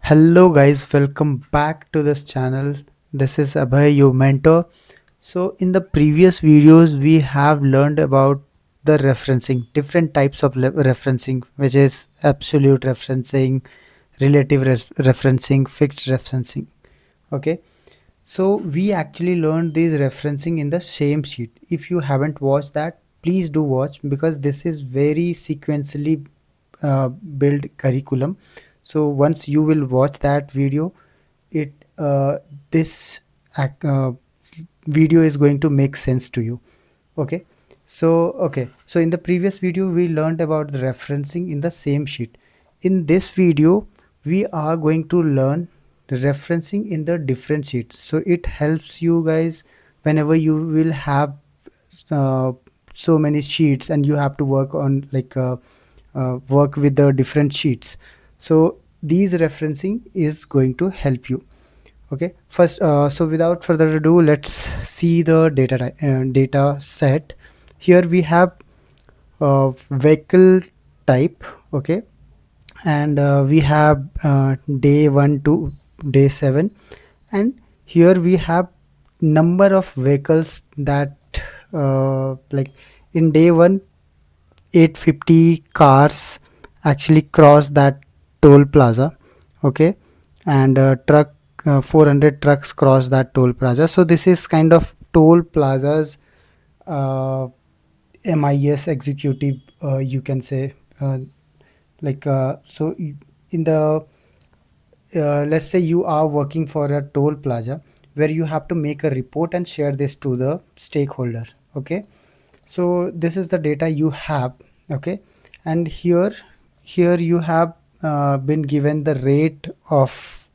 Hello guys, welcome back to this channel. This is Abhay, your mentor. So in the previous videos we have learned about the referencing, different types of referencing, which is absolute referencing, relative referencing, fixed referencing. Okay, so we actually learned these referencing in the same sheet. If you haven't watched that, please do watch because this is very sequentially built curriculum. So once you will watch that video, it this video is going to make sense to you. Okay. So in the previous video we learned about the referencing in the same sheet. In this video we are going to learn the referencing in the different sheets, so it helps you guys whenever you will have uh, so many sheets and you have to work on work with the different sheets. So these referencing is going to help you. Okay, first, so without further ado, let's see the data set. Here we have vehicle type. Okay, and we have day 1 to day 7, and here we have number of vehicles that like in day 1 850 cars actually cross that toll plaza. Okay, and truck 400 trucks cross that toll plaza. So this is kind of toll plazas uh, MIS executive, you can say. In the let's say you are working for a toll plaza where you have to make a report and share this to the stakeholder. Okay, so this is the data you have. Okay, and here you have been given the rate of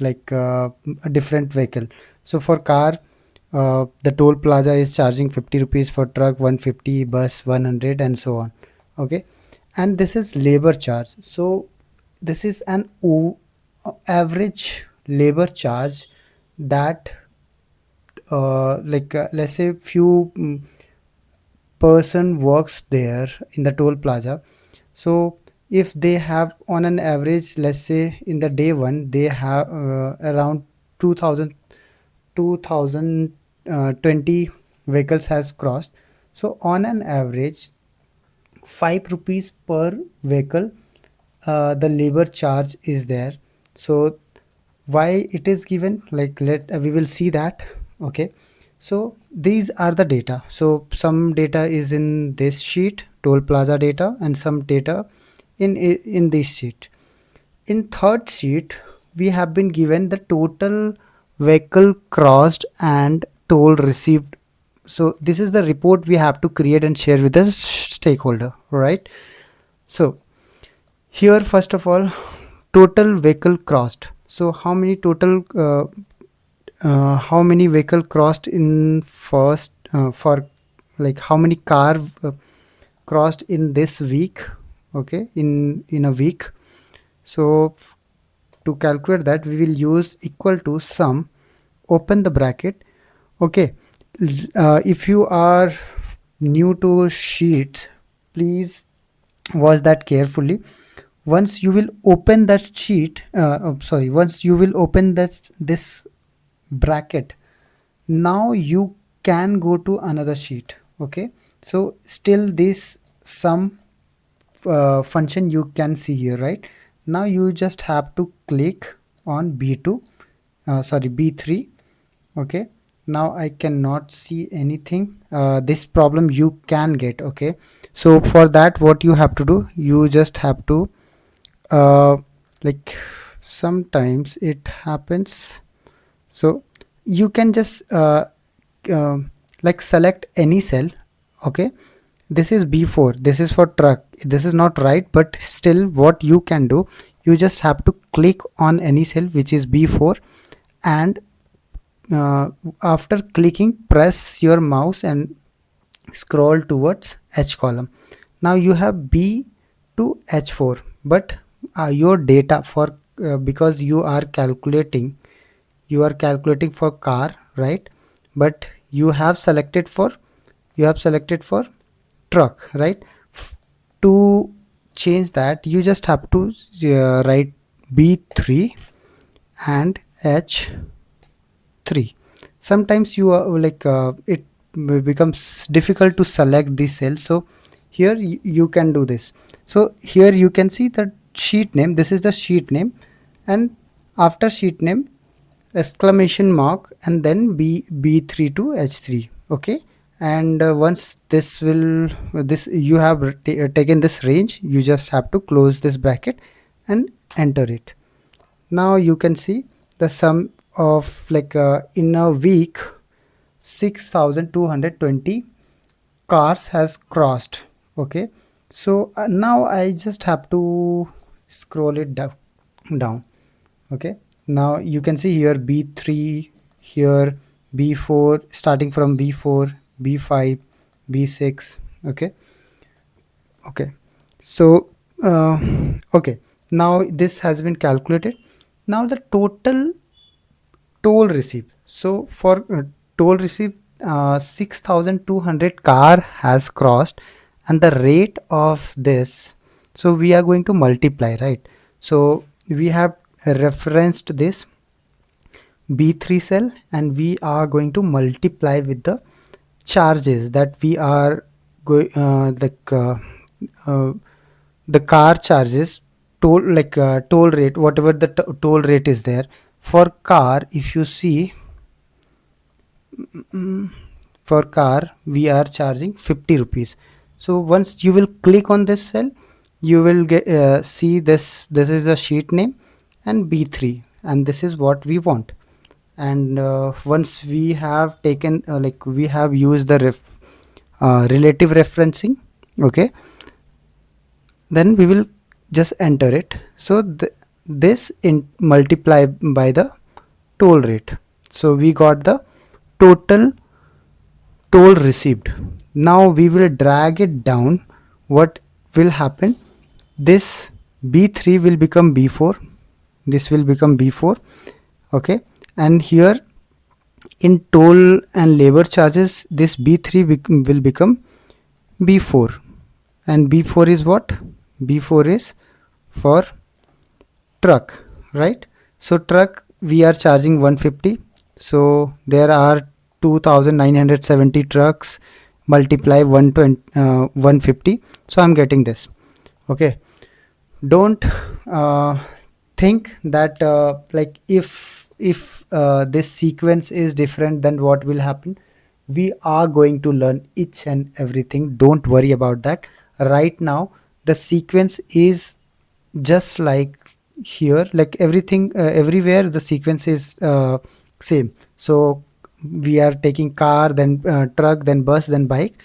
a different vehicle. So for car, the toll plaza is charging 50 rupees, for truck 150, bus 100, and so on. Okay, and this is labor charge. So this is an average labor charge that let's say few person works there in the toll plaza. So if they have on an average, let's say in the day 1 they have around 2000 2020 vehicles has crossed. So on an average 5 rupees per vehicle, the labor charge is there. So why it is given, like let we will see that. Okay, so these are the data. So some data is in this sheet, toll plaza data, and some data in this sheet. In third sheet we have been given the total vehicle crossed and toll received. So this is the report we have to create and share with the stakeholder, right? So here first of all, total vehicle crossed. So how many vehicle crossed in first, for like how many car crossed in this week. Okay, in a week. So to calculate that we will use equal to sum, open the bracket. Okay, if you are new to sheets, please watch that carefully. Once you will open that sheet, once you will open this bracket, now you can go to another sheet. Okay, so still this sum function you can see here, right? Now you just have to click on B2, B3. Okay, now I cannot see anything. This problem you can get. Okay, so for that what you have to do, you just have to uh, like sometimes it happens. So you can just uh, like select any cell. Okay, this is B4, this is for truck, this is not right, but still what you can do, you just have to click on any cell which is B4, and after clicking press your mouse and scroll towards H column. Now you have B to H4, but your data for because you are calculating for car, right? But you have selected for truck, right? To change that you just have to write B3 and H3. Sometimes you are it becomes difficult to select the cell, so here you can do this. So here you can see the sheet name. This is the sheet name, and after sheet name, exclamation mark, and then B3 to H3. Okay, and once this you have taken this range, you just have to close this bracket and enter it. Now you can see the sum of in a week 6220 cars has crossed. Okay, so now I just have to scroll it down. Okay, now you can see here B3, here B4, starting from B4, B5, B6. Okay, okay, so okay, now this has been calculated. Now the total toll received. So for toll received, 6200 car has crossed, and the rate of this, so we are going to multiply, right? So we have referenced this B3 cell, and we are going to multiply with the charges that we are going uh, the car charges, toll toll rate, whatever the toll rate is there for car. If you see, for car we are charging 50 rupees. So once you will click on this cell, you will get see this is the sheet name and B3, and this is what we want. And once we have taken we have used the relative referencing. Okay, then we will just enter it. So this in multiply by the toll rate, so we got the total toll received. Now we will drag it down. What will happen, this B3 will become B4, this will become B4. Okay, and here in toll and labor charges, this B3 will become B4, and B4 is what, B4 is for truck, right? So truck we are charging 150, so there are 2970 trucks, multiply 150, so I'm getting this. Okay, don't think that if this sequence is different, then what will happen. We are going to learn each and everything, don't worry about that. Right now the sequence is just like here, like everything, everywhere the sequence is same. So we are taking car, then truck, then bus, then bike.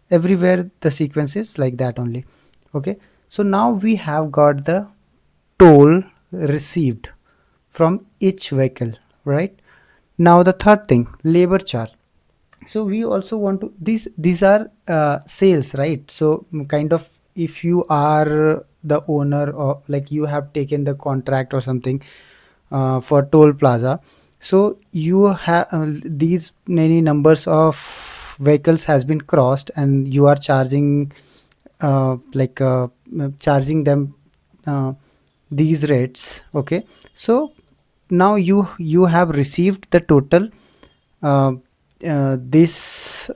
Everywhere the sequence is like that only. Okay, so now we have got the toll received from each vehicle, right? Now the third thing, labor charge. So we also want to, these are sales, right? So kind of, if you are the owner, or like you have taken the contract or something for toll plaza, so you have these many numbers of vehicles has been crossed, and you are charging charging them uh, these rates. Okay, so now you have received the total uh, this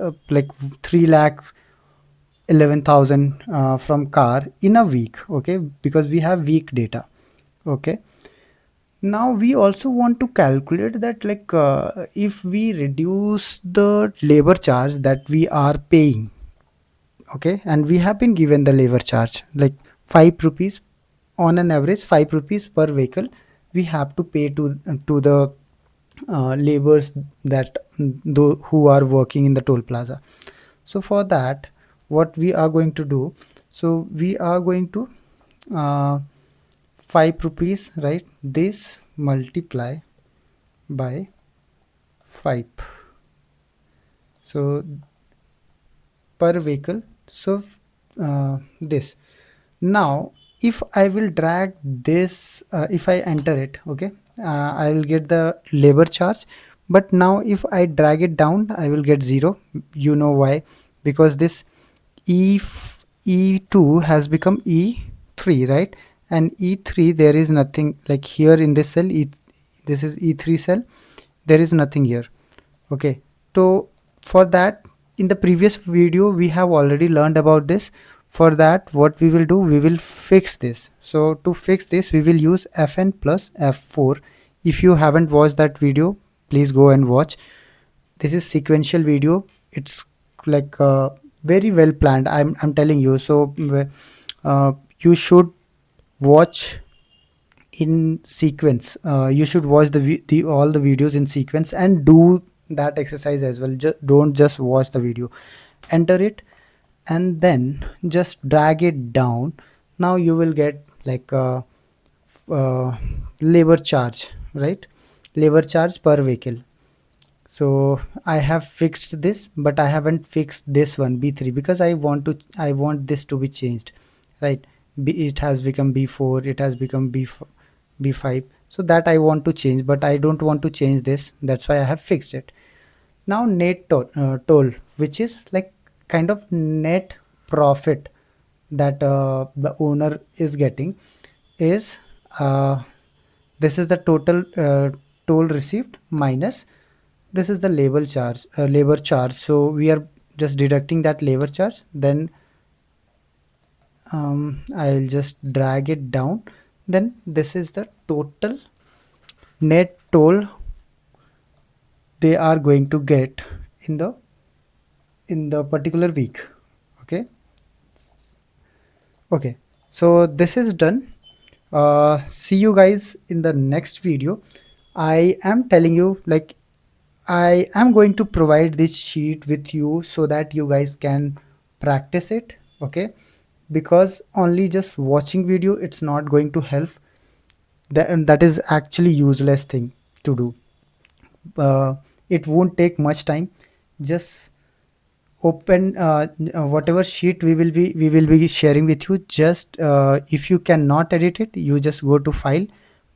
3 lakh 11,000 from car in a week. Okay, because we have week data. Okay, now we also want to calculate that if we reduce the labor charge that we are paying. Okay, and we have been given the labor charge like 5 rupees on an average, 5 rupees per vehicle we have to pay to the laborers that who are working in the toll plaza. So for that, what we are going to do, so we are going to 5 rupees, right? This multiply by 5, so per vehicle. So this, now if I will drag this, if I enter it, okay, I will get the labor charge. But now if I drag it down, I will get 0. You know why? Because this E2 has become E3, right? And E3, there is nothing like here in this cell. this is E3 cell, there is nothing here. Okay, so for that, in the previous video we have already learned about this. For that, what we will do, we will fix this. So to fix this, we will use Fn plus F4. If you haven't watched that video, please go and watch. This is sequential video. It's like very well planned, I'm telling you. So you should watch in sequence. You should watch the all the videos in sequence and do that exercise as well. Don't just watch the video, enter it, and then just drag it down. Now you will get like labor charge, right? Labor charge per vehicle. So I have fixed this, but I haven't fixed this one, B3, because I want this to be changed, right? It has become B4, it has become B5. So that I want to change, but I don't want to change this. That's why I have fixed it. Now net toll, which is like kind of net profit that the owner is getting, is this is the total toll received minus this is the labor charge. So we are just deducting that labor charge. Then I'll just drag it down. Then this is the total net toll they are going to get in the particular week. Okay, okay, so this is done. See you guys in the next video. I am telling you, like, I am going to provide this sheet with you so that you guys can practice it. Okay, because only just watching video, it's not going to help. That is actually useless thing to do. It won't take much time. Just open whatever sheet we will be sharing with you. Just if you cannot edit it, you just go to file,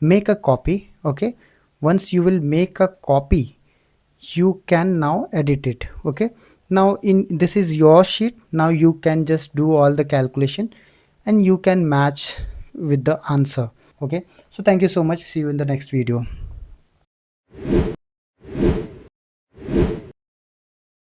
make a copy. Okay, once you will make a copy, you can now edit it. Okay, now in this is your sheet. Now you can just do all the calculation and you can match with the answer. Okay, so thank you so much. See you in the next video.